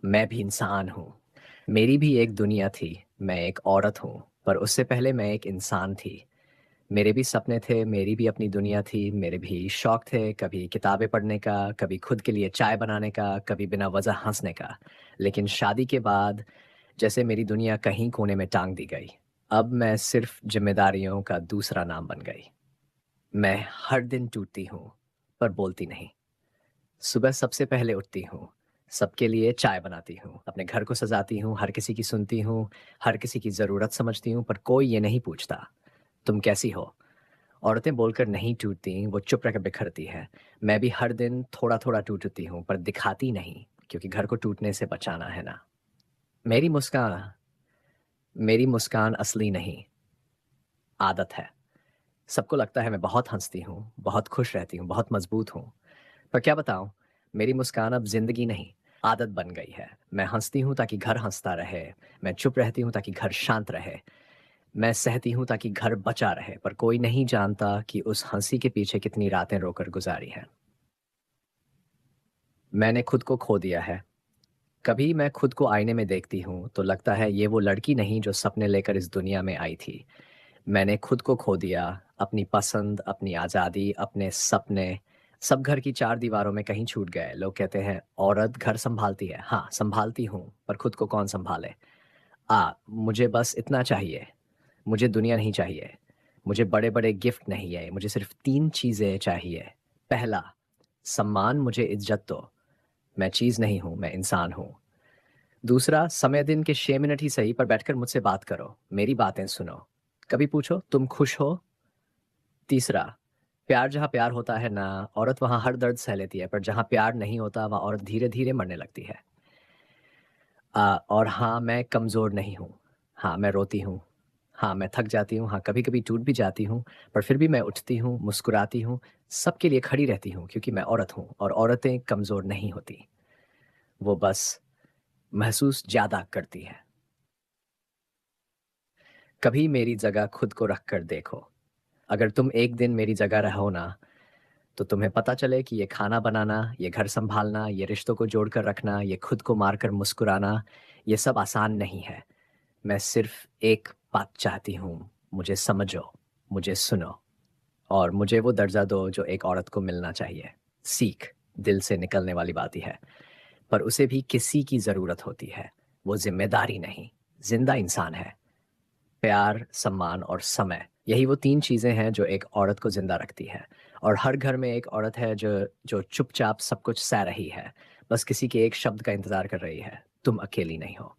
मैं भी इंसान हूँ। मेरी भी एक दुनिया थी। मैं एक औरत हूँ, पर उससे पहले मैं एक इंसान थी। मेरे भी सपने थे, मेरी भी अपनी दुनिया थी, मेरे भी शौक थे, कभी किताबें पढ़ने का, कभी खुद के लिए चाय बनाने का, कभी बिना वजह हँसने का। लेकिन शादी के बाद जैसे मेरी दुनिया कहीं कोने में टांग दी गई। अब मैं सिर्फ ज़िम्मेदारियों का दूसरा नाम बन गई। मैं हर दिन टूटती हूँ, पर बोलती नहीं। सुबह सबसे पहले उठती हूँ, सबके लिए चाय बनाती हूँ, अपने घर को सजाती हूँ, हर किसी की सुनती हूँ, हर किसी की ज़रूरत समझती हूँ, पर कोई ये नहीं पूछता, तुम कैसी हो? औरतें बोलकर नहीं टूटती, वो चुप रहकर बिखरती है। मैं भी हर दिन थोड़ा-थोड़ा टूटती हूँ, पर दिखाती नहीं, क्योंकि घर को टूटने से बचाना है ना। मेरी मुस्कान मेरी मुस्कान असली नहीं, आदत है। सबको लगता है मैं बहुत हँसती हूँ, बहुत खुश रहती हूँ, बहुत मज़बूत हूँ। पर क्या बताऊँ, मेरी मुस्कान अब ज़िंदगी नहीं, आदत बन गई है। मैं हँसती हूँ ताकि घर हँसता रहे, मैं चुप रहती हूँ ताकि घर शांत रहे, मैं सहती हूँ ताकि घर बचा रहे, पर कोई नहीं जानता कि उस हँसी के पीछे कितनी रातें रोकर गुज़ारी हैं। मैंने खुद को खो दिया है। कभी मैं खुद को आईने में देखती हूँ, तो लगता है ये वो लड़की नहीं जो सपने लेकर इस दुनिया में आई थी। मैंने खुद को खो दिया, अपनी पसंद, अपनी आज़ादी, अपने सपने, सब घर की 4 दीवारों में कहीं छूट गए। लोग कहते हैं, "औरत घर सँभालती है।" हाँ, सँभालती हूँ, पर खुद को कौन सँभाले? मुझे बस इतना चाहिए, मुझे दुनिया नहीं चाहिए, मुझे बड़े-बड़े गिफ्ट नहीं है, मुझे सिर्फ़ 3 चीज़ें चाहिए। पहला, सम्मान, मुझे इज़्ज़त दो, मैं चीज़ नहीं हूँ, मैं इंसान हूँ। दूसरा, समय दिन के 6 मिनट ही सही पर बैठकर मुझसे बात करो, मेरी बातें सुनो। कभी पूछो, "तुम खुश हो?" तीसरा, प्यार जहाँ प्यार होता है ना, औरत वहाँ हर दर्द सह लेती है, पर जहाँ प्यार नहीं होता, वहाँ औरत धीरे-धीरे मरने लगती है। और हाँ, मैं कमज़ोर नहीं हूँ। हाँ, मैं रोती हूँ। हाँ, मैं थक जाती हूँ। हाँ, कभी-कभी टूट भी जाती हूँ, पर फिर भी मैं उठती हूँ, मुस्कुराती हूँ, सबके लिए खड़ी रहती हूँ क्योंकि मैं औरत हूँ और औरतें कमज़ोर नहीं होती। वो बस महसूस ज़्यादा करती हैं। कभी मेरी जगह खुद को रख कर देखो। अगर तुम एक दिन मेरी जगह रहो ना, तो तुम्हें पता चले कि ये खाना बनाना, ये घर सँभालना, ये रिश्तों को जोड़कर रखना, ये खुद को मारकर मुस्कुराना, ये सब आसान नहीं है। मैं सिर्फ़ एक बात चाहती हूँ, मुझे समझो, मुझे सुनो और मुझे वो दर्जा दो जो एक औरत को मिलना चाहिए। सीख, दिल से निकलने वाली बात ही है, पर उसे भी किसी की ज़रूरत होती है, वो ज़िम्मेदारी नहीं, ज़िंदा इंसान है। प्यार, सम्मान और समय, यही वो 3 चीज़ें हैं जो एक औरत को ज़िंदा रखती है और हर घर में एक औरत है जो चुपचाप सब कुछ सह रही है, बस किसी के एक शब्द का इंतज़ार कर रही है, तुम अकेली नहीं हो।